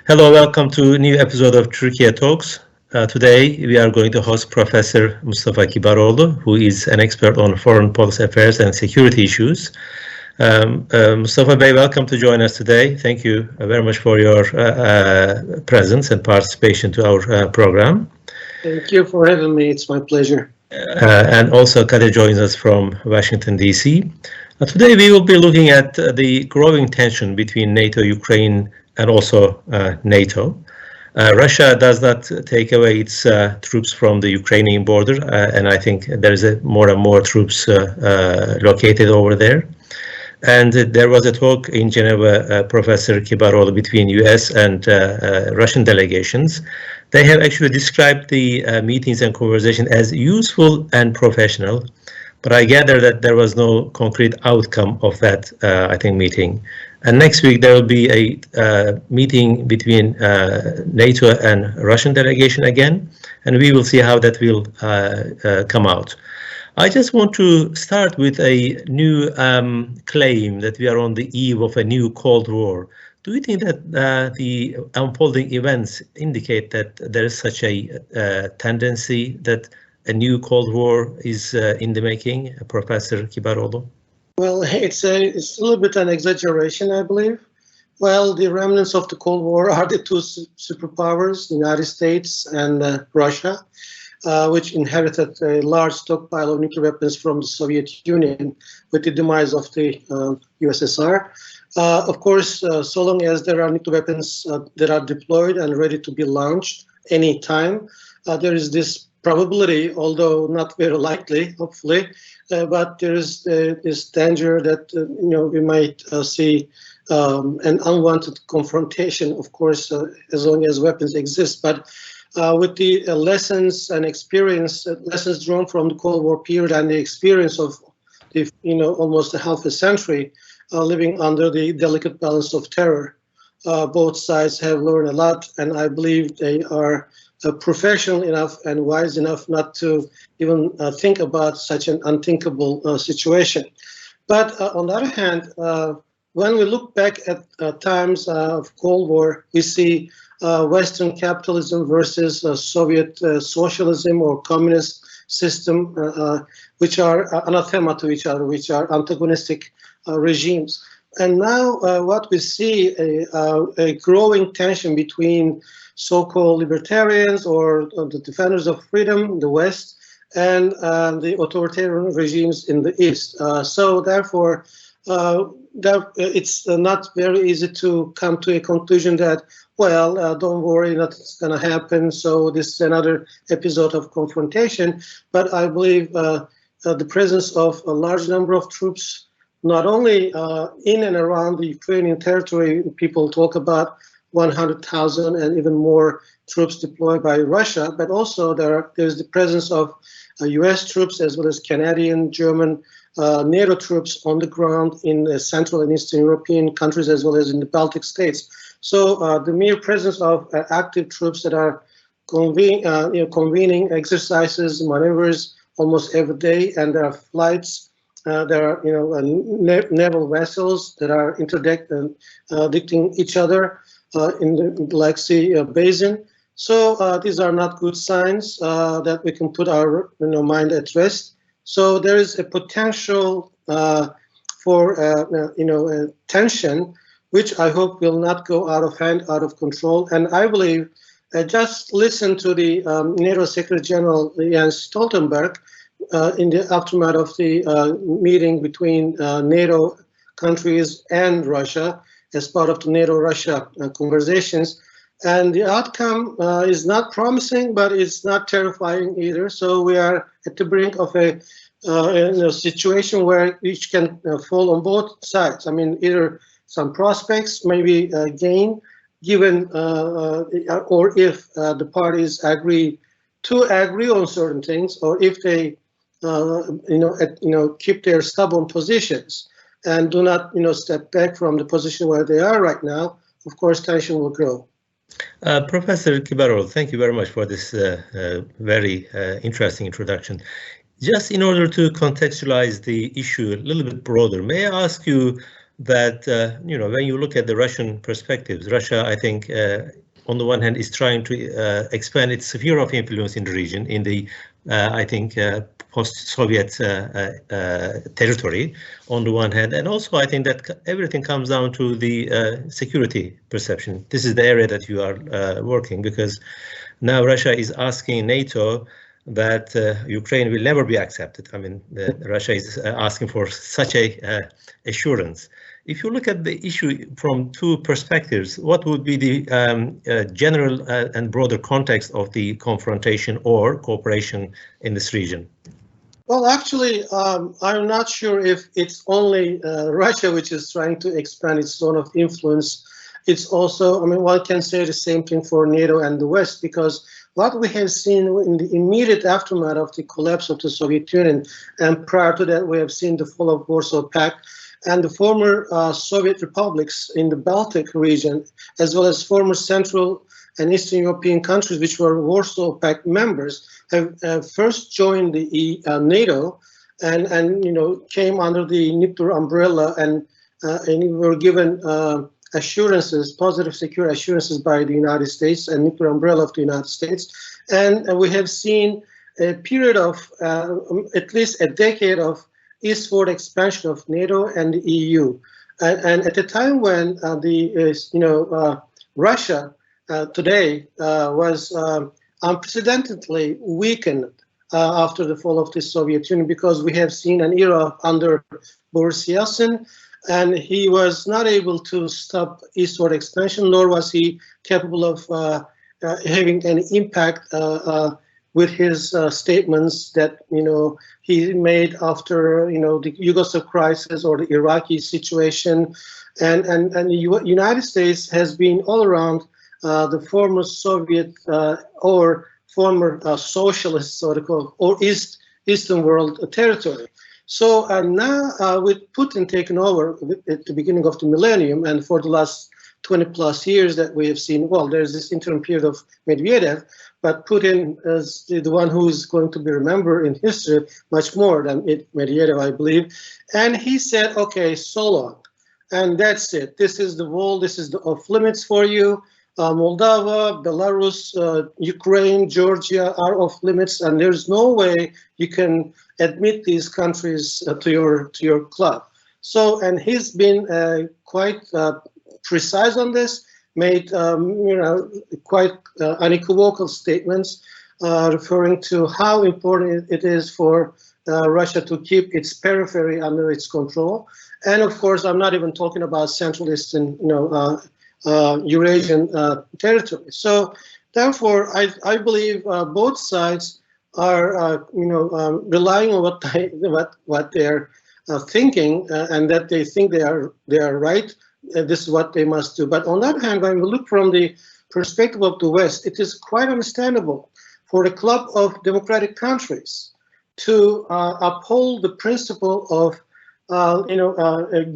Hello, welcome to a new episode of Türkiye Talks. Today we are going to host Professor Mustafa Kibaroğlu, who is an expert on foreign policy affairs and security issues. Mustafa Bey, welcome to join us today. Thank you very much for your presence and participation to our program. Thank you for having me. It's my pleasure. And also Kadir joins us from Washington, D.C. Today we will be looking at the growing tension between NATO, Ukraine, and also NATO. Russia does not take away its troops from the Ukrainian border, and I think there is more and more troops located over there. And there was a talk in Geneva, Professor Kibaroğlu, between US and Russian delegations. They have actually described the meetings and conversation as useful and professional, but I gather that there was no concrete outcome of that, I think, meeting. And next week there will be a meeting between NATO and Russian delegation again, and we will see how that will come out. I just want to start with a new claim that we are on the eve of a new Cold War. Do you think that the unfolding events indicate that there is such a tendency that a new Cold War is in the making, Professor Kibaroğlu? Well, it's a little bit an exaggeration, I believe. Well, the remnants of the Cold War are the two superpowers, the United States and Russia, which inherited a large stockpile of nuclear weapons from the Soviet Union with the demise of the USSR. Of course, so long as there are nuclear weapons that are deployed and ready to be launched any time, there is this probability, although not very likely, hopefully, but there is this danger that we might see an unwanted confrontation, of course, as long as weapons exist. But with the lessons and experience, lessons drawn from the Cold War period and the experience of the almost a half a century living under the delicate balance of terror, both sides have learned a lot, and I believe they are professional enough and wise enough not to even think about such an unthinkable situation. But on the other hand, when we look back at times of Cold War, we see Western capitalism versus Soviet socialism or communist system, which are anathema to each other, which are antagonistic regimes. And now what we see a growing tension between so-called libertarians or the defenders of freedom, the West, and the authoritarian regimes in the East. So therefore, it's not very easy to come to a conclusion that, well, don't worry, nothing's going to happen, so this is another episode of confrontation. But I believe the presence of a large number of troops, not only in and around the Ukrainian territory, people talk about 100,000 and even more troops deployed by Russia, but also there's the presence of US troops as well as Canadian, German, NATO troops on the ground in Central and Eastern European countries as well as in the Baltic states. So the mere presence of active troops that are convening exercises, maneuvers almost every day, and there are flights. There are naval vessels that are interdicting each other in the Black Sea basin. So these are not good signs that we can put our mind at rest. So there is a potential for tension, which I hope will not go out of hand, out of control. And I believe just listen to the NATO Secretary General Jens Stoltenberg in the aftermath of the meeting between NATO countries and Russia as part of the NATO-Russia conversations. And the outcome is not promising, but it's not terrifying either. So we are at the brink of a situation where each can fall on both sides. I mean, either some prospects, maybe gain, given or if the parties agree on certain things, or if they keep their stubborn positions and do not step back from the position where they are right now, of course tension will grow. Professor Kibaroğlu, thank you very much for this very interesting introduction. Just in order to contextualize the issue a little bit broader, may I ask you that, when you look at the Russian perspectives, Russia, I think, on the one hand, is trying to expand its sphere of influence in the region, in the, I think, post-Soviet territory, on the one hand, and also I think that everything comes down to the security perception. This is the area that you are working, because now Russia is asking NATO that Ukraine will never be accepted. I mean, Russia is asking for such a assurance. If you look at the issue from two perspectives, what would be the general and broader context of the confrontation or cooperation in this region? Well, actually, I'm not sure if it's only Russia which is trying to expand its zone of influence. It's also, I mean, one can say the same thing for NATO and the West, because what we have seen in the immediate aftermath of the collapse of the Soviet Union, and prior to that, we have seen the fall of Warsaw Pact, and the former Soviet republics in the Baltic region, as well as former Central and Eastern European countries, which were Warsaw Pact members, have first joined the NATO, and came under the nuclear umbrella, and were given assurances, positive, secure assurances by the United States and nuclear umbrella of the United States, and we have seen a period of at least a decade of eastward expansion of NATO and the EU, and at a time when Russia today was unprecedentedly weakened after the fall of the Soviet Union, because we have seen an era under Boris Yeltsin, and he was not able to stop eastward expansion, nor was he capable of having any impact with his statements that he made after the Yugoslav crisis or the Iraqi situation, and the United States has been all around the former Soviet or former socialist, sort of, or Eastern world territory. So now with Putin taking over at the beginning of the millennium, and for the last 20 plus years that we have seen, well, there's this interim period of Medvedev, but Putin is the one who is going to be remembered in history much more than Medvedev, I believe. And he said, okay, so long, and that's it. This is the wall, this is the off limits for you. Moldova, Belarus, Ukraine, Georgia are off limits, and there's no way you can admit these countries to your club. So, and he's been quite precise on this, made quite unequivocal statements referring to how important it is for Russia to keep its periphery under its control. And of course, I'm not even talking about Central Eastern, Eurasian territory. So, therefore, I believe both sides are, relying on what they're thinking, and that they think they are right. This is what they must do. But on the other hand, when we look from the perspective of the West, it is quite understandable for a club of democratic countries to uphold the principle of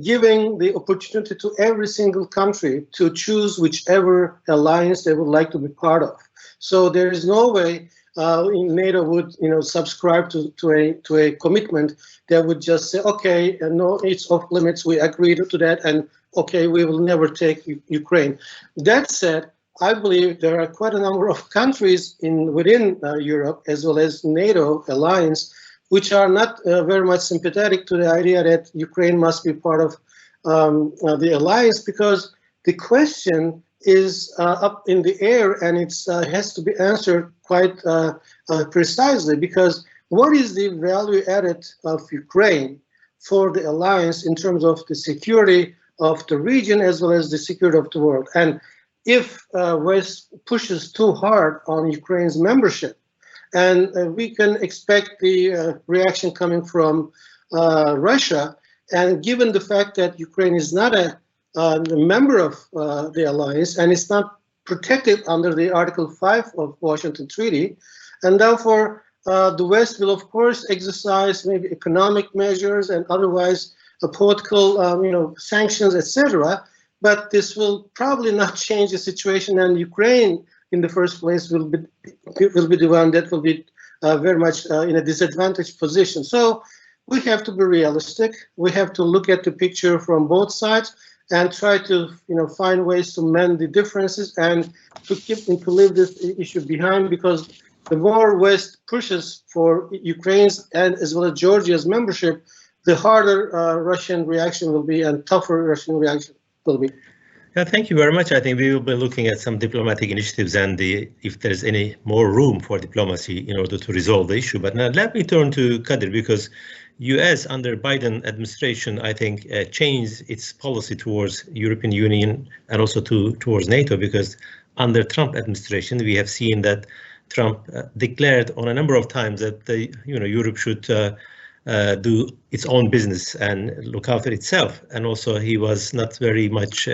giving the opportunity to every single country to choose whichever alliance they would like to be part of. So there is no way NATO would, subscribe to a commitment that would just say, okay, no, it's off limits. We agree to that, and okay, we will never take Ukraine. That said, I believe there are quite a number of countries within Europe, as well as NATO alliance, which are not very much sympathetic to the idea that Ukraine must be part of the alliance, because the question is up in the air, and it has to be answered quite precisely, because what is the value added of Ukraine for the alliance in terms of the security of the region as well as the security of the world? And if West pushes too hard on Ukraine's membership, and we can expect the reaction coming from Russia, and given the fact that Ukraine is not a member of the alliance, and it's not protected under the Article 5 of Washington Treaty, and therefore the West will of course exercise maybe economic measures and otherwise political sanctions, etc. But this will probably not change the situation, and Ukraine in the first place will be the one that will be very much in a disadvantaged position. So we have to be realistic. We have to look at the picture from both sides and try to, find ways to mend the differences and to leave this issue behind, because the more West pushes for Ukraine's and as well as Georgia's membership, the harder Russian reaction will be and tougher Russian reaction will be. Yeah, thank you very much. I think we will be looking at some diplomatic initiatives and if there's any more room for diplomacy in order to resolve the issue. But now let me turn to Kadir, because US under Biden administration, I think, changed its policy towards European Union and also towards NATO, because under Trump administration, we have seen that Trump declared on a number of times that Europe should do its own business and look after itself. And also he was not very much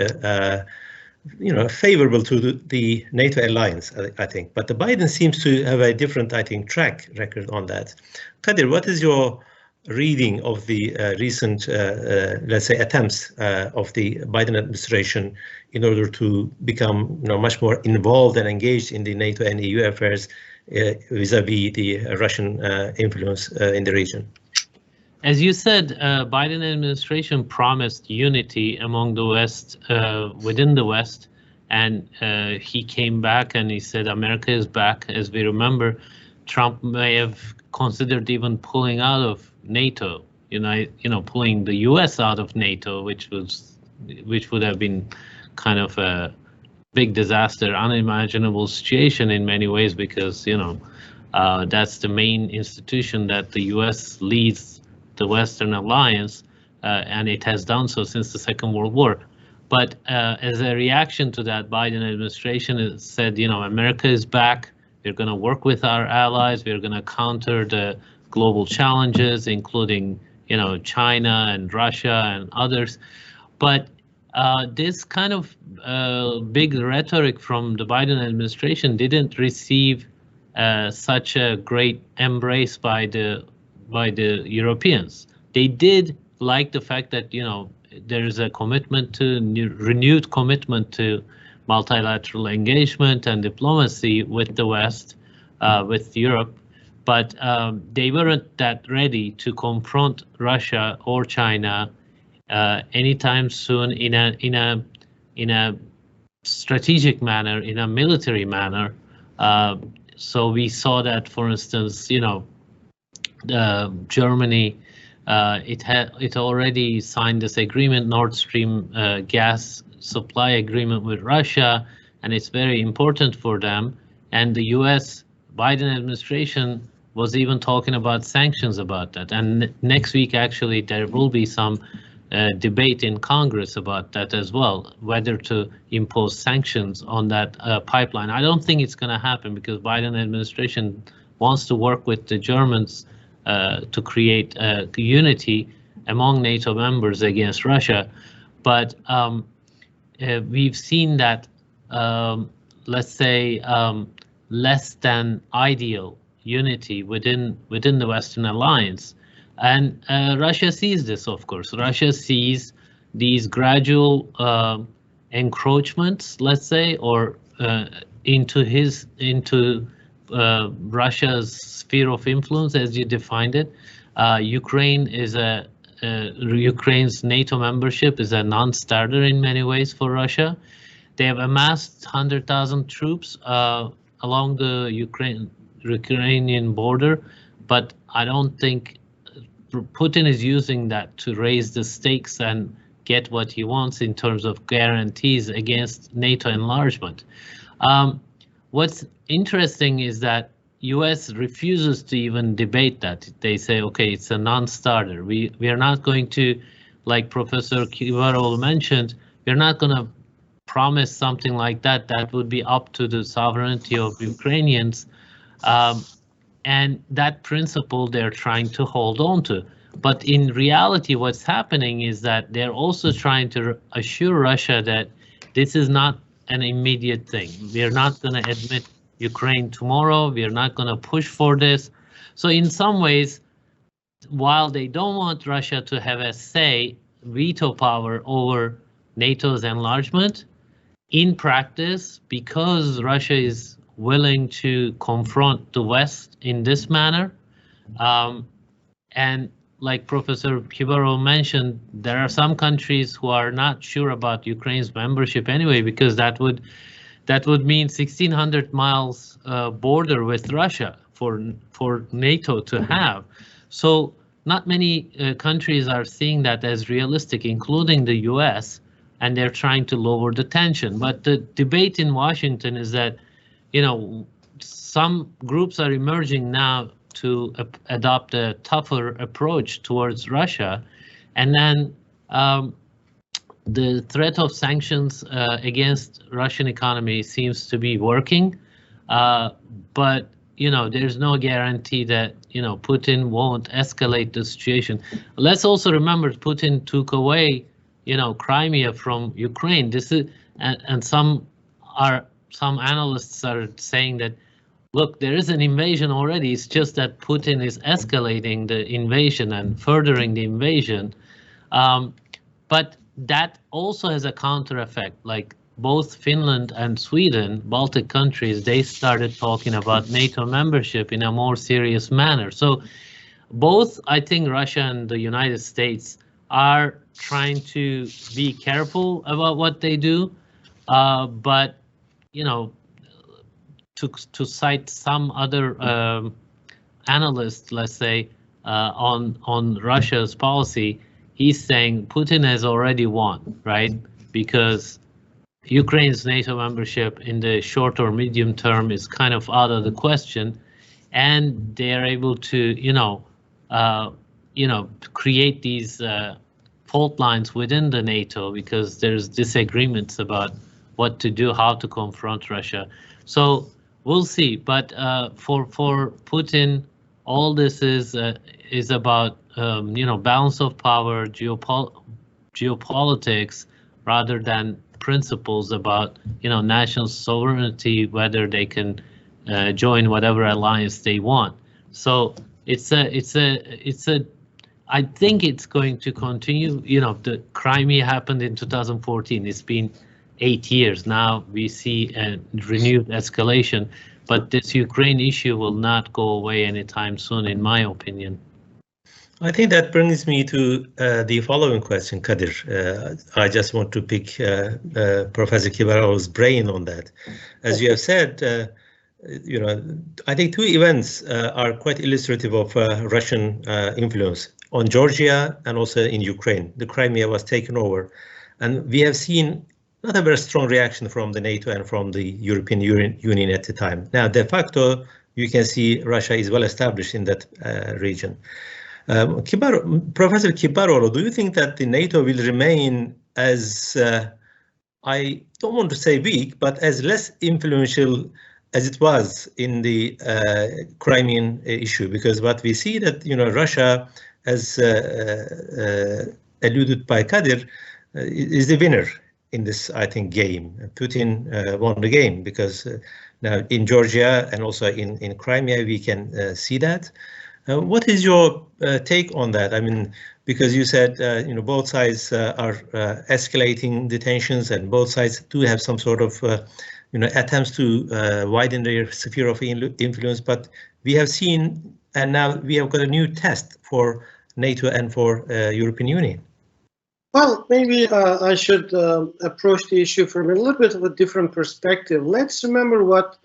favorable to the NATO alliance, I think. But the Biden seems to have a different, I think, track record on that. Kadir, what is your reading of the recent, let's say, attempts of the Biden administration in order to become much more involved and engaged in the NATO and EU affairs vis-a-vis the Russian influence in the region? As you said, Biden administration promised unity among the West, within the West, and he came back and he said America is back. As we remember, Trump may have considered even pulling out of NATO, pulling the U.S. out of NATO, which would have been kind of a big disaster, unimaginable situation in many ways, because that's the main institution that the U.S. leads the Western alliance, and it has done so since the Second World War. But as a reaction to that, Biden administration has said, America is back. We're going to work with our allies. We're going to counter the global challenges, including, China and Russia and others. But this kind of big rhetoric from the Biden administration didn't receive such a great embrace by the Europeans. They did like the fact that there is a commitment to renewed commitment to multilateral engagement and diplomacy with the West, with Europe, but they weren't that ready to confront Russia or China anytime soon in a strategic manner, in a military manner. So we saw that, for instance, Germany, it already signed this agreement, Nord Stream gas supply agreement with Russia, and it's very important for them. And the U.S. Biden administration was even talking about sanctions about that. And next week, actually, there will be some debate in Congress about that as well, whether to impose sanctions on that pipeline. I don't think it's going to happen, because Biden administration wants to work with the Germans to create unity among NATO members against Russia. But we've seen that, let's say, less than ideal unity within the Western alliance. And Russia sees this, of course. Russia sees these gradual encroachments, let's say, or into Russia's sphere of influence, as you defined it. Ukraine's NATO membership is a non-starter in many ways for Russia. They have amassed 100,000 troops along the Ukrainian border, but I don't think Putin is using that to raise the stakes and get what he wants in terms of guarantees against NATO enlargement. What's interesting is that US refuses to even debate that. They say, okay, it's a non-starter. We are not going to, like Professor Kibaroğlu mentioned, we're not going to promise something like that. That would be up to the sovereignty of Ukrainians. And that principle they're trying to hold on to. But in reality, what's happening is that they're also trying to assure Russia that this is not an immediate thing. We're not going to admit Ukraine tomorrow. We're not going to push for this. So in some ways, while they don't want Russia to have a veto power over NATO's enlargement, in practice, because Russia is willing to confront the West in this manner, and like Professor Kibaroğlu mentioned, there are some countries who are not sure about Ukraine's membership anyway, because that would mean 1,600 miles border with Russia for NATO to have. So not many countries are seeing that as realistic, including the US, and they're trying to lower the tension. But the debate in Washington is that, you know, some groups are emerging now to adopt a tougher approach towards Russia, and then the threat of sanctions against Russian economy seems to be working, but you know, there's no guarantee that, you know, Putin won't escalate the situation. Let's also remember Putin took away, you know, Crimea from Ukraine. This is, and some analysts are saying that, look, there is an invasion already. It's just that Putin is escalating the invasion and furthering the invasion. But that also has a counter effect. Like both Finland and Sweden, Baltic countries, they started talking about NATO membership in a more serious manner. So both, I think, Russia and the United States are trying to be careful about what they do. But, you know, to cite some other analysts, let's say, on Russia's policy, he's saying Putin has already won, right? Because Ukraine's NATO membership in the short or medium term is kind of out of the question, and they are able to, you know, create these fault lines within the NATO because there's disagreements about what to do, how to confront Russia. So we'll see. But for Putin, all this is about you know, balance of power, geopolitics, rather than principles about, you know, national sovereignty, whether they can join whatever alliance they want. So it's a I think it's going to continue. You know, the Crimea happened in 2014. It's been 8 years now. We see a renewed escalation, but this Ukraine issue will not go away anytime soon, in my opinion. I think that brings me to the following question, Kadir. I just want to pick Professor Kibaroğlu's brain on that. As you have said, you know, I think two events are quite illustrative of Russian influence on Georgia and also in Ukraine. The Crimea was taken over, and we have seen not a very strong reaction from the NATO and from the European Union at the time. Now, de facto, you can see Russia is well established in that region. Professor Kibaroğlu, do you think that the NATO will remain as, I don't want to say weak, but as less influential as it was in the Crimean issue? Because what we see that, you know, Russia, as alluded by Kadir, is the winner in this, I think, game. Putin won the game because now in Georgia and also in Crimea, we can see that. What is your take on that? I mean, because you said, you know, both sides are escalating the tensions, and both sides do have some sort of, you know, attempts to widen their sphere of influence. But we have seen, and now we have got a new test for NATO and for European Union. Well, maybe I should approach the issue from a little bit of a different perspective. Let's remember what,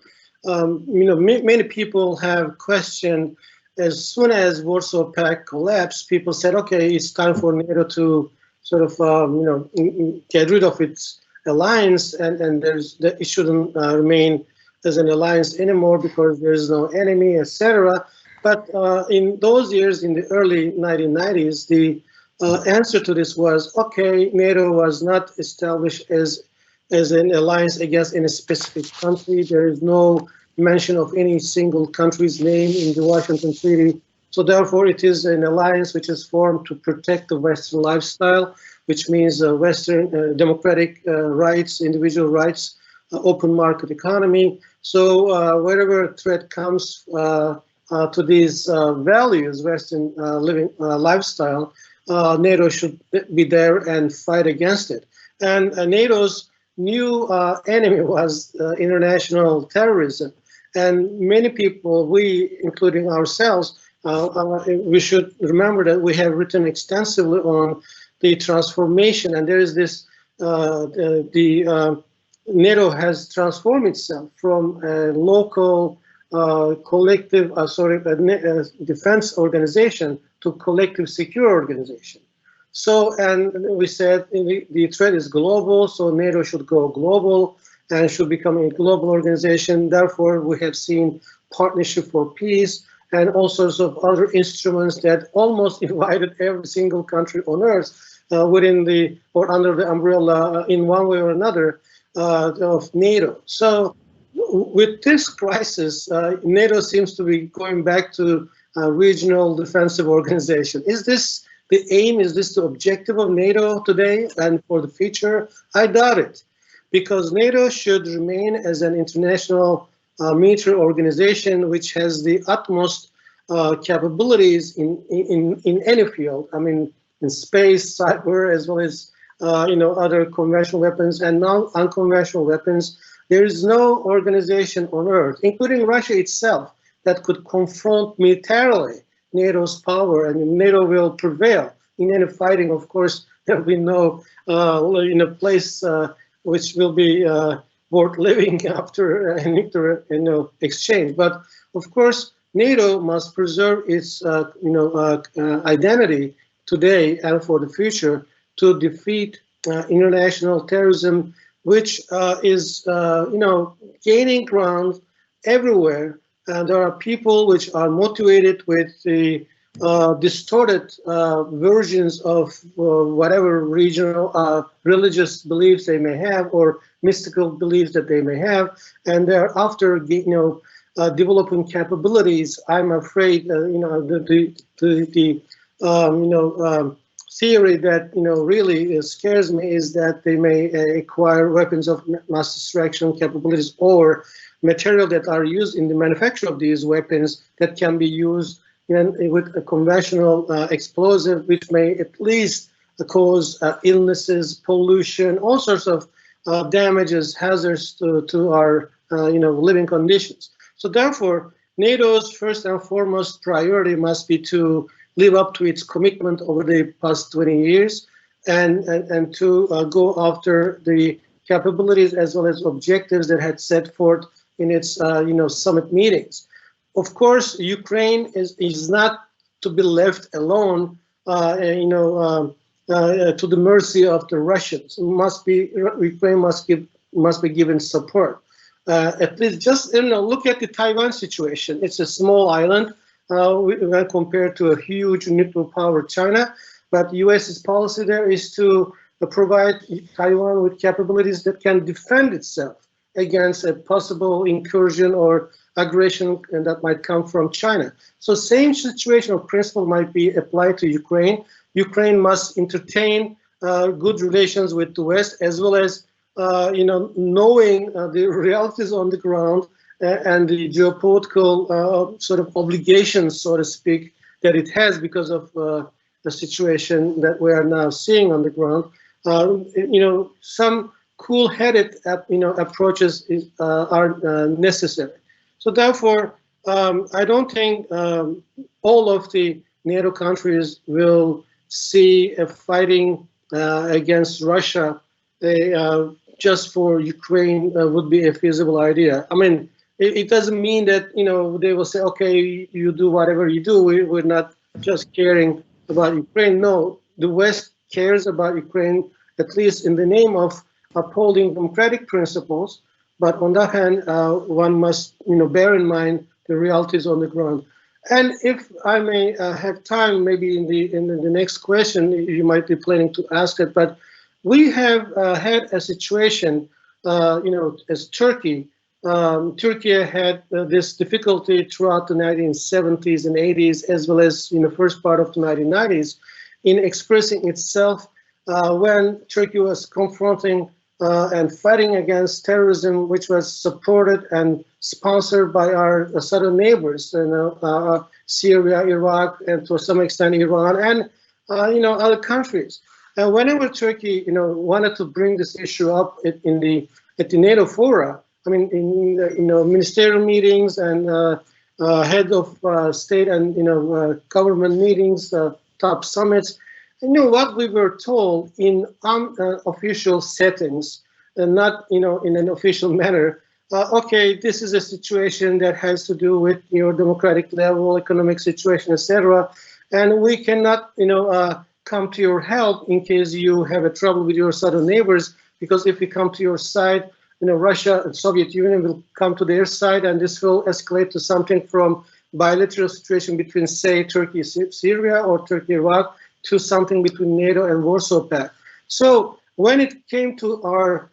you know, many people have questioned. As soon as Warsaw Pact collapsed, people said, okay, it's time for NATO to sort of, you know, get rid of its alliance, and it shouldn't remain as an alliance anymore because there's no enemy, etc. But in those years, in the early 1990s, the answer to this was, okay, NATO was not established as an alliance against any specific country. There is no mention of any single country's name in the Washington Treaty. So therefore, it is an alliance which is formed to protect the Western lifestyle, which means Western democratic rights, individual rights, open market economy. So wherever threat comes to these values, Western living lifestyle, NATO should be there and fight against it. And NATO's new enemy was international terrorism. And many people, we, including ourselves, we should remember that we have written extensively on the transformation, and there is this, NATO has transformed itself from a local collective, defense organization to collective secure organization. So, and we said the threat is global, so NATO should go global and should become a global organization. Therefore, we have seen Partnership for Peace and all sorts of other instruments that almost invited every single country on earth within the or under the umbrella in one way or another of NATO. So with this crisis, NATO seems to be going back to a regional defensive organization. Is this the aim? Is this the objective of NATO today and for the future? I doubt it, because NATO should remain as an international military organization which has the utmost capabilities in any field. I mean, in space, cyber, as well as other conventional weapons and non-unconventional weapons. There is no organization on earth, including Russia itself, that could confront militarily NATO's power, and NATO will prevail in any fighting. Of course, there will be no place which will be worth living after a nuclear exchange. But of course, NATO must preserve its identity today and for the future to defeat international terrorism, which is gaining ground everywhere. And there are people which are motivated with the distorted versions of whatever regional religious beliefs they may have or mystical beliefs that they may have, and they're after developing capabilities. I'm afraid the theory that really scares me is that they may acquire weapons of mass destruction capabilities or material that are used in the manufacture of these weapons that can be used with a conventional explosive, which may at least cause illnesses, pollution, all sorts of damages, hazards to our living conditions. So therefore, NATO's first and foremost priority must be to live up to its commitment over the past 20 years and to go after the capabilities as well as objectives that had set forth in its summit meetings. Of course, Ukraine is not to be left alone, to the mercy of the Russians. Ukraine must be given support. At least just look at the Taiwan situation. It's a small island when compared to a huge nuclear power China, but U.S.'s policy there is to provide Taiwan with capabilities that can defend itself against a possible incursion or aggression that might come from China. So same situation or principle might be applied to Ukraine. Ukraine must entertain good relations with the West, as well as knowing the realities on the ground and the geopolitical sort of obligations, so to speak, that it has because of the situation that we are now seeing on the ground. Some cool-headed approaches are necessary. So therefore, I don't think all of the NATO countries will see a fighting against Russia just for Ukraine would be a feasible idea. I mean, it doesn't mean that they will say, okay, you do whatever you do. We're not just caring about Ukraine. No, the West cares about Ukraine, at least in the name of upholding democratic principles. But on that hand, one must bear in mind the realities on the ground. And if I may have time, maybe in the next question, you might be planning to ask it, but we have had a situation, as Turkey. Turkey had this difficulty throughout the 1970s and 80s, as well as in the first part of the 1990s, in expressing itself when Turkey was confronting and fighting against terrorism, which was supported and sponsored by our southern neighbors, Syria, Iraq, and to some extent Iran, and other countries. And whenever Turkey, wanted to bring this issue up at the NATO fora, I mean, in ministerial meetings and head of state and government meetings, top summits. What we were told in official settings, and not in an official manner. Okay, this is a situation that has to do with your democratic level, economic situation, etc. And we cannot, come to your help in case you have a trouble with your southern neighbors, because if we come to your side, Russia and Soviet Union will come to their side, and this will escalate to something from bilateral situation between, say, Turkey, Syria, or Turkey, Iraq, to something between NATO and Warsaw Pact. So when it came to our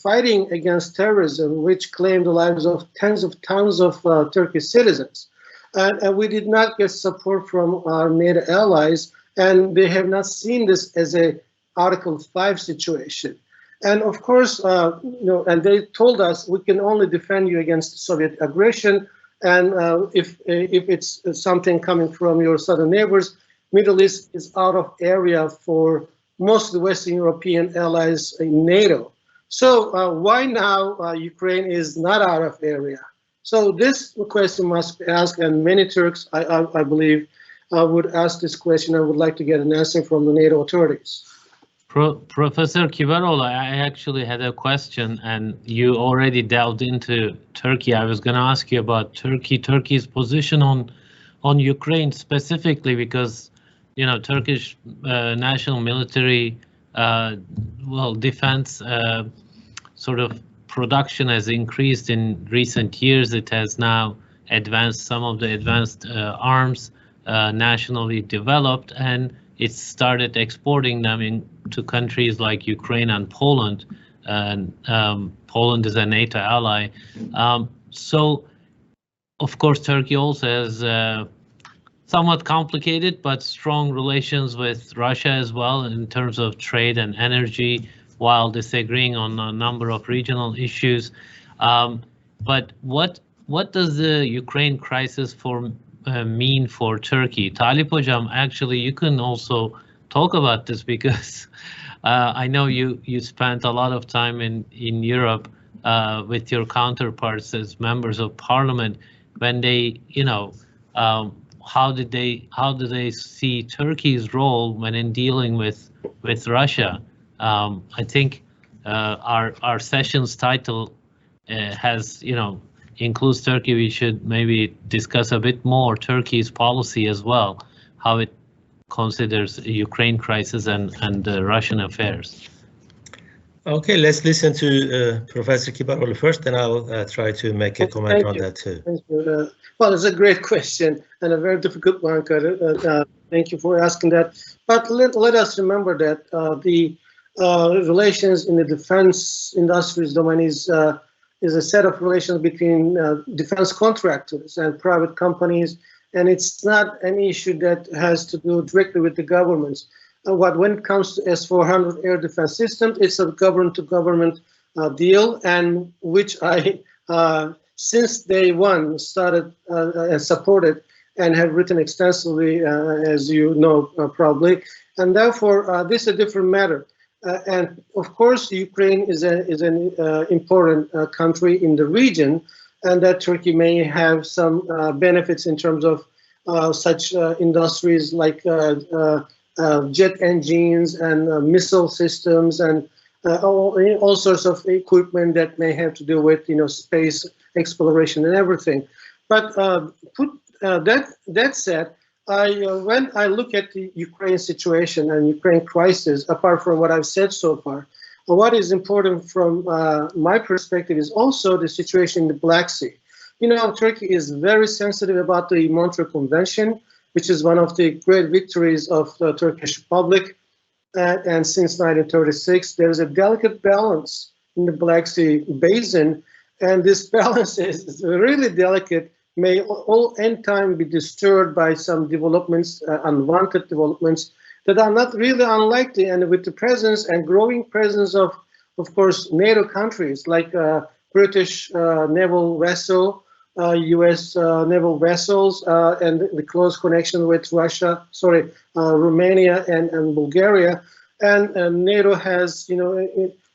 fighting against terrorism, which claimed the lives of tens of thousands of Turkish citizens, and we did not get support from our NATO allies, and they have not seen this as a Article 5 situation. And of course, and they told us we can only defend you against Soviet aggression, and if it's something coming from your southern neighbors, Middle East is out of area for most of the Western European allies in NATO. So why now Ukraine is not out of area? So this question must be asked, and many Turks, I believe, would ask this question. I would like to get an answer from the NATO authorities. Professor Kibaroğlu, I actually had a question, and you already delved into Turkey. I was going to ask you about Turkey's position on Ukraine specifically, because Turkish national military, defense sort of production has increased in recent years. It has now advanced some of the advanced arms nationally developed, and it started exporting them into countries like Ukraine and Poland. And Poland is a NATO ally. So, of course, Turkey also has somewhat complicated but strong relations with Russia as well in terms of trade and energy, while disagreeing on a number of regional issues. But what does the Ukraine crisis mean for Turkey? Talip Hocam, actually, you can also talk about this, because I know you spent a lot of time in Europe with your counterparts as members of parliament. When they, how do they see Turkey's role when in dealing with Russia? I think our session's title has, includes Turkey. We should maybe discuss a bit more Turkey's policy as well, how it considers the Ukraine crisis and the Russian affairs. Okay, let's listen to Professor Kibaroğlu first, and I'll try to make a comment on that too. Thank you. Well, it's a great question and a very difficult one, Kadir. Thank you for asking that. But let us remember that the relations in the defense industries domain is a set of relations between defense contractors and private companies, and it's not an issue that has to do directly with the governments. When it comes to S-400 air defense systems, it's a government-to-government deal, and which I, since day one, started and supported and have written extensively, as you know, probably, and therefore this is a different matter. And of course, Ukraine is an important country in the region, and that Turkey may have some benefits in terms of such industries like jet engines and missile systems and all sorts of equipment that may have to do with space exploration and everything. But that said, when I look at the Ukraine situation and Ukraine crisis, apart from what I've said so far, what is important from my perspective is also the situation in the Black Sea. Turkey is very sensitive about the Montreux Convention, which is one of the great victories of the Turkish Republic. And since 1936, there is a delicate balance in the Black Sea basin. And this balance is really delicate, may all end time be disturbed by some developments, unwanted developments that are not really unlikely. And with the presence and growing presence of course, NATO countries like British naval vessel, US naval vessels, and the close connection with Russia, Romania and Bulgaria. And NATO has,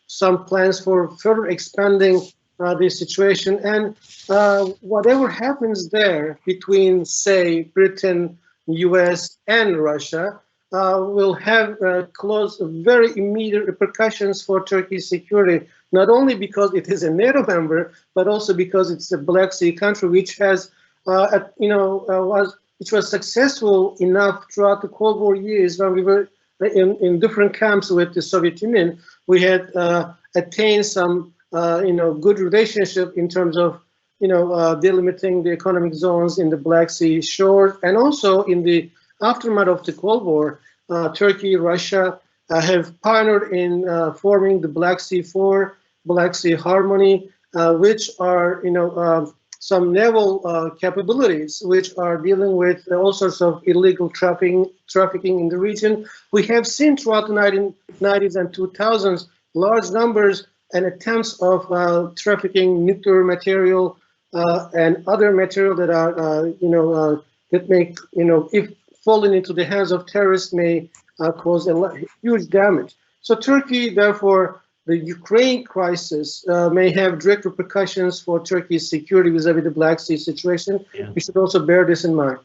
some plans for further expanding this situation. And whatever happens there between, say, Britain, US, and Russia will have close, very immediate repercussions for Turkey's security, not only because it is a NATO member, but also because it's a Black Sea country which has, which was successful enough throughout the Cold War years when we were in different camps with the Soviet Union. We had attained some, good relationship in terms of, delimiting the economic zones in the Black Sea shore, and also in the aftermath of the Cold War, Turkey, Russia have pioneered in forming the Black Sea Four, Black Sea Harmony, which are, some naval capabilities which are dealing with all sorts of illegal trafficking in the region. We have seen throughout the 1990s and 2000s large numbers and attempts of trafficking nuclear material and other material that are, that may, if falling into the hands of terrorists, may cause huge damage. So Turkey, therefore, the Ukraine crisis may have direct repercussions for Turkey's security vis-a-vis the Black Sea situation. Yeah. We should also bear this in mind.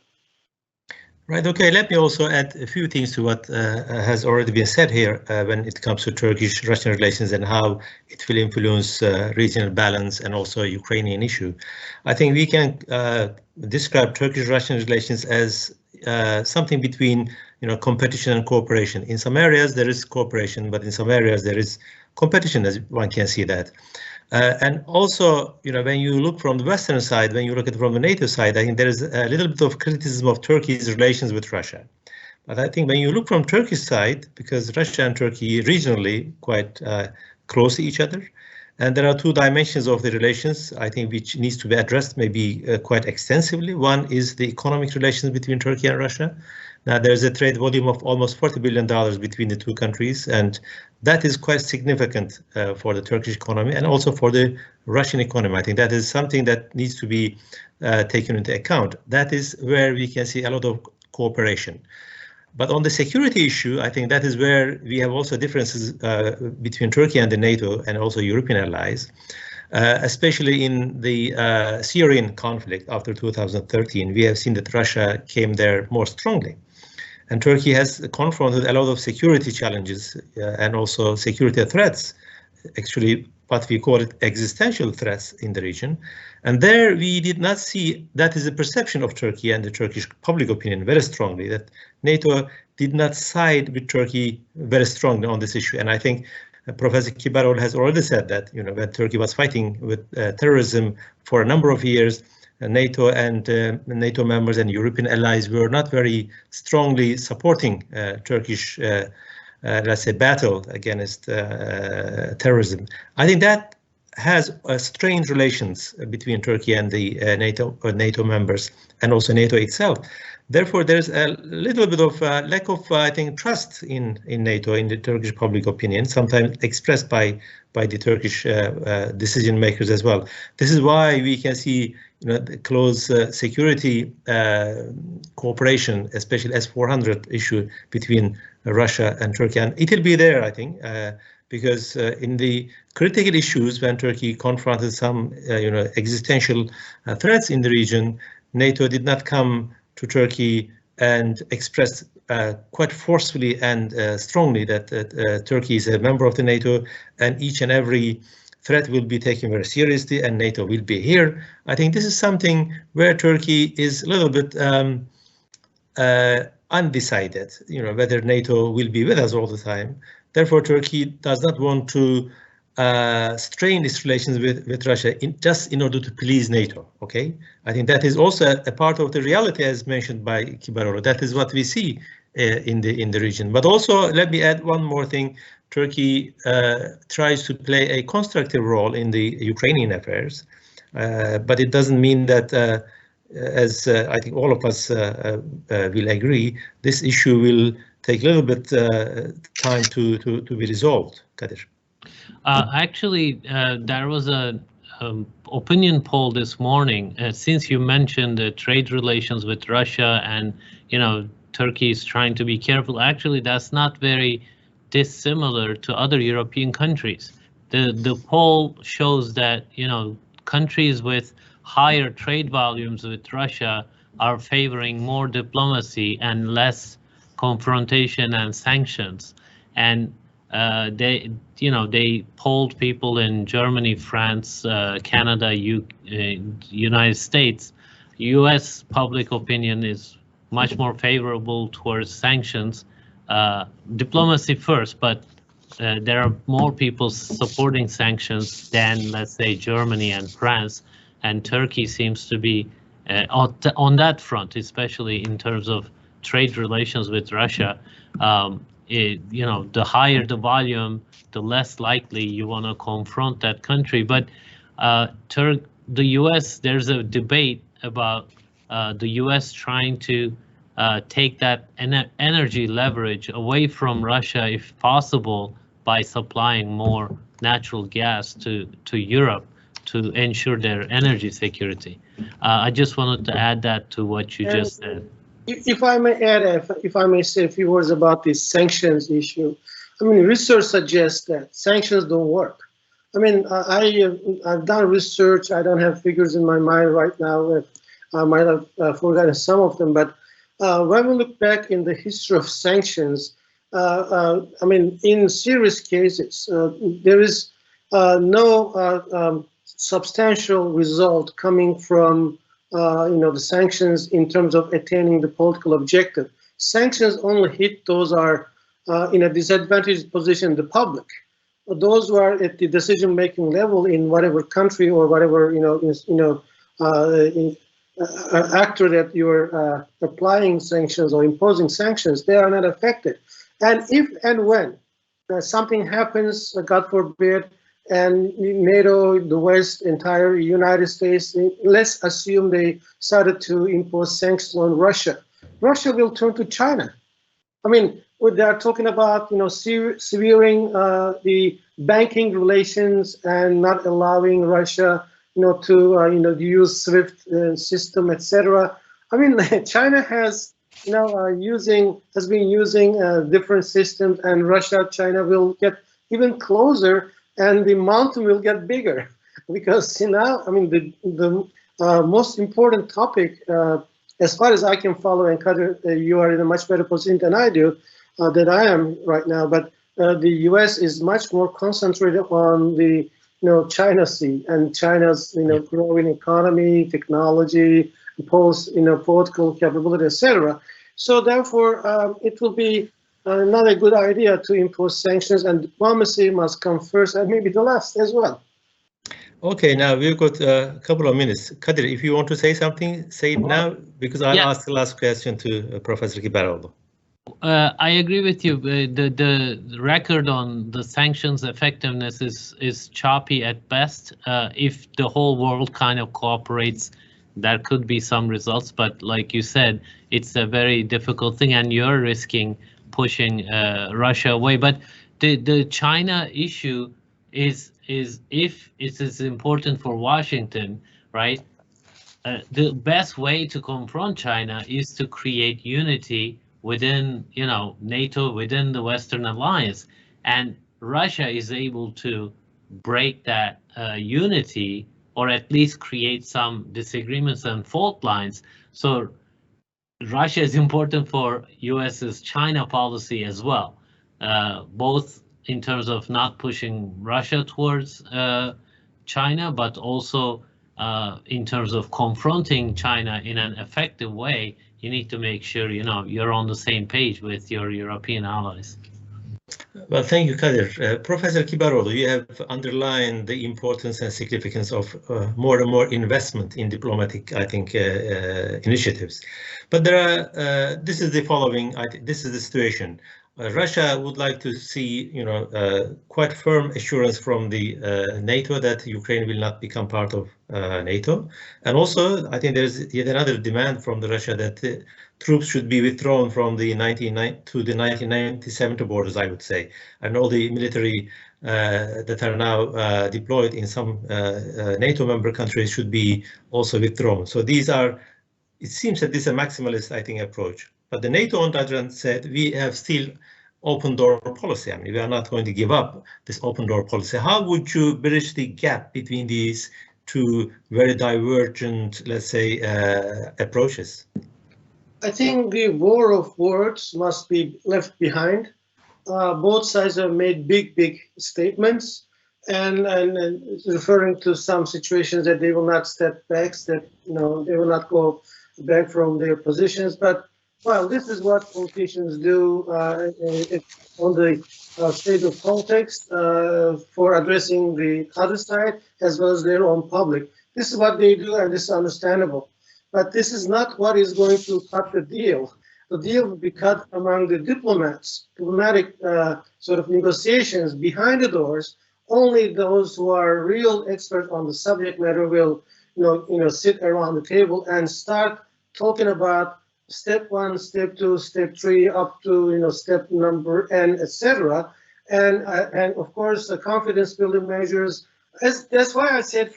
Right. Okay. Let me also add a few things to what has already been said here when it comes to Turkish-Russian relations and how it will influence regional balance and also Ukrainian issue. I think we can describe Turkish-Russian relations as something between, competition and cooperation. In some areas there is cooperation, but in some areas there is competition, as one can see that. And also, when you look from the Western side, when you look at it from the NATO side, I think there is a little bit of criticism of Turkey's relations with Russia. But I think when you look from Turkey's side, because Russia and Turkey regionally quite close to each other, and there are two dimensions of the relations, I think, which needs to be addressed maybe quite extensively. One is the economic relations between Turkey and Russia. Now, there's a trade volume of almost $40 billion between the two countries, and that is quite significant for the Turkish economy and also for the Russian economy. I think that is something that needs to be taken into account. That is where we can see a lot of cooperation. But on the security issue, I think that is where we have also differences between Turkey and the NATO and also European allies, especially in the Syrian conflict after 2013. We have seen that Russia came there more strongly. And Turkey has confronted a lot of security challenges and also security threats, actually what we call it existential threats in the region. And there we did not see, that is a perception of Turkey and the Turkish public opinion very strongly, that NATO did not side with Turkey very strongly on this issue. And I think Professor Kibaroğlu has already said that, when Turkey was fighting with terrorism for a number of years, NATO and NATO members and European allies were not very strongly supporting Turkish, let's say, battle against terrorism. I think that has strained relations between Turkey and the NATO members and also NATO itself. Therefore, there's a little bit of lack of, I think, trust in NATO, in the Turkish public opinion, sometimes expressed by the Turkish decision makers as well. This is why we can see, the close security cooperation, especially S-400 issue between Russia and Turkey, and it will be there, I think, because in the critical issues when Turkey confronted some, existential threats in the region, NATO did not come to Turkey and express quite forcefully and strongly that Turkey is a member of the NATO and each and every threat will be taken very seriously and NATO will be here. I think this is something where Turkey is a little bit undecided, whether NATO will be with us all the time. Therefore, Turkey does not want to strain its relations with Russia just in order to please NATO. Okay, I think that is also a part of the reality, as mentioned by Kibaroğlu. That is what we see in the region. But also, let me add one more thing. Turkey tries to play a constructive role in the Ukrainian affairs, but it doesn't mean that, as I think all of us will agree, this issue will take a little bit time to be resolved. Kadir. Actually, there was a opinion poll this morning. Since you mentioned the trade relations with Russia and Turkey is trying to be careful. Actually, that's not very dissimilar to other European countries. the poll shows that, you know, countries with higher trade volumes with Russia are favoring more diplomacy and less confrontation and sanctions. And they polled people in Germany, France, Canada, United States. U.S. public opinion is much more favorable towards sanctions, diplomacy first, but there are more people supporting sanctions than, let's say, Germany and France, and Turkey seems to be on that front, especially in terms of trade relations with Russia. The higher the volume, the less likely you want to confront that country. But the U.S., there's a debate about the U.S. trying to take that energy leverage away from Russia, if possible, by supplying more natural gas to Europe to ensure their energy security. I just wanted to add that to what you just said. If I may add, if I may say a few words about this sanctions issue, I mean, research suggests that sanctions don't work. I mean, I've done research. I don't have figures in my mind right now. I might have forgotten some of them, but when we look back in the history of sanctions, I mean, in serious cases, there is no substantial result coming from the sanctions in terms of attaining the political objective. Sanctions only hit those who are in a disadvantaged position, the public. Those who are at the decision-making level in whatever country or whatever actor that you're applying sanctions or imposing sanctions, they are not affected. And if and when something happens, God forbid, and NATO, the West, entire United States, let's assume they started to impose sanctions on Russia. Russia will turn to China. I mean, they are talking about, severing the banking relations and not allowing Russia, to use SWIFT system, etc. I mean, China has, has been using different systems, and Russia, China will get even closer. And the mountain will get bigger because I mean, the most important topic, as far as I can follow, and Kadir, you are in a much better position than I do, than I am right now. But the U.S. is much more concentrated on the China Sea and China's growing economy, technology, political capability, etc. So therefore, it will be not a good idea to impose sanctions, and diplomacy must come first and maybe the last as well. Okay, now we've got a couple of minutes. Kadir, if you want to say something, say it now, because I'll ask the last question to Professor Kibaroğlu. I agree with you. The record on the sanctions effectiveness is choppy at best. If the whole world kind of cooperates, there could be some results. But like you said, it's a very difficult thing, and you're risking pushing Russia away. But the China issue is if it is important for Washington, right? The best way to confront China is to create unity within, NATO, within the Western alliance, and Russia is able to break that unity, or at least create some disagreements and fault lines. So Russia is important for US's China policy as well, both in terms of not pushing Russia towards China, but also in terms of confronting China in an effective way. You need to make sure you're on the same page with your European allies. Well, thank you, Kadir. Professor Kibaroğlu, you have underlined the importance and significance of more and more investment in diplomatic, I think, initiatives. But there are, this is the following, this is the situation. Russia would like to see, quite firm assurance from the NATO that Ukraine will not become part of NATO. And also, I think there's yet another demand from the Russia that troops should be withdrawn from the 1990-70 borders, I would say. And all the military that are now deployed in some NATO member countries should be also withdrawn. So these are, it seems that this is a maximalist, I think, approach. But the NATO on the other hand said we have still open door policy. I mean, we are not going to give up this open door policy. How would you bridge the gap between these two very divergent, let's say, approaches? I think the war of words must be left behind. Both sides have made big statements and referring to some situations that they will not step back, that they will not go back from their positions. But well, this is what politicians do on the state of context for addressing the other side as well as their own public. This is what they do, and this is understandable. But this is not what is going to cut the deal. The deal will be cut among the diplomatic sort of negotiations behind the doors. Only those who are real experts on the subject matter will, sit around the table and start talking about step 1, step 2, step 3, up to step number n, etc. And of course, the confidence building measures. That's why I said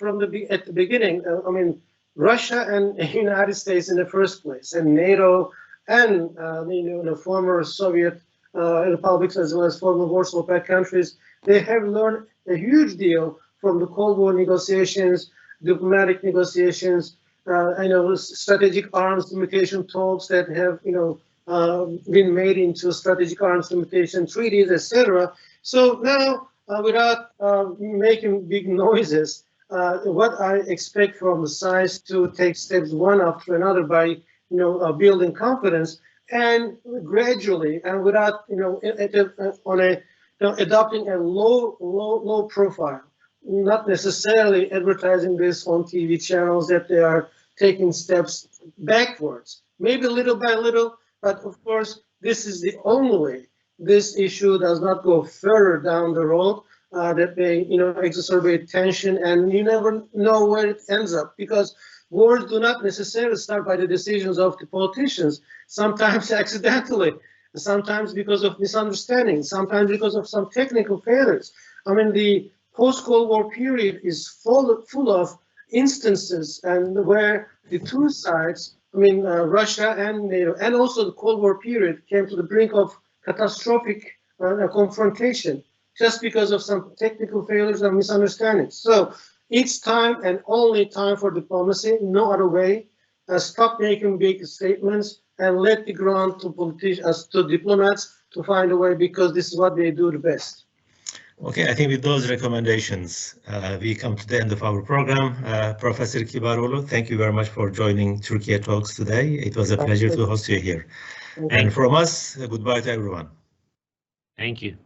at the beginning. I mean, Russia and the United States in the first place, and NATO and the former Soviet republics as well as former Warsaw Pact countries, they have learned a huge deal from the Cold War negotiations, diplomatic negotiations, strategic arms limitation talks that have been made into strategic arms limitation treaties, etc. So now, without making big noises, what I expect from the sides to take steps one after another by building confidence and gradually and without adopting a low profile, not necessarily advertising this on TV channels that they are taking steps backwards, maybe little by little, but of course this is the only way. This issue does not go further down the road, that they exacerbate tension, and you never know where it ends up, because wars do not necessarily start by the decisions of the politicians, sometimes accidentally, sometimes because of misunderstanding, sometimes because of some technical failures. I mean, the post-Cold War period is full of instances and where the two sides, Russia and NATO, and also the Cold War period, came to the brink of catastrophic confrontation just because of some technical failures and misunderstandings. So it's time and only time for diplomacy, no other way. Stop making big statements and let the ground to politicians, to diplomats, to find a way, because this is what they do the best. Okay, I think with those recommendations, we come to the end of our program. Professor Kibaroğlu, thank you very much for joining Türkiye Talks today. It was a pleasure to host you here. And from us, goodbye to everyone. Thank you.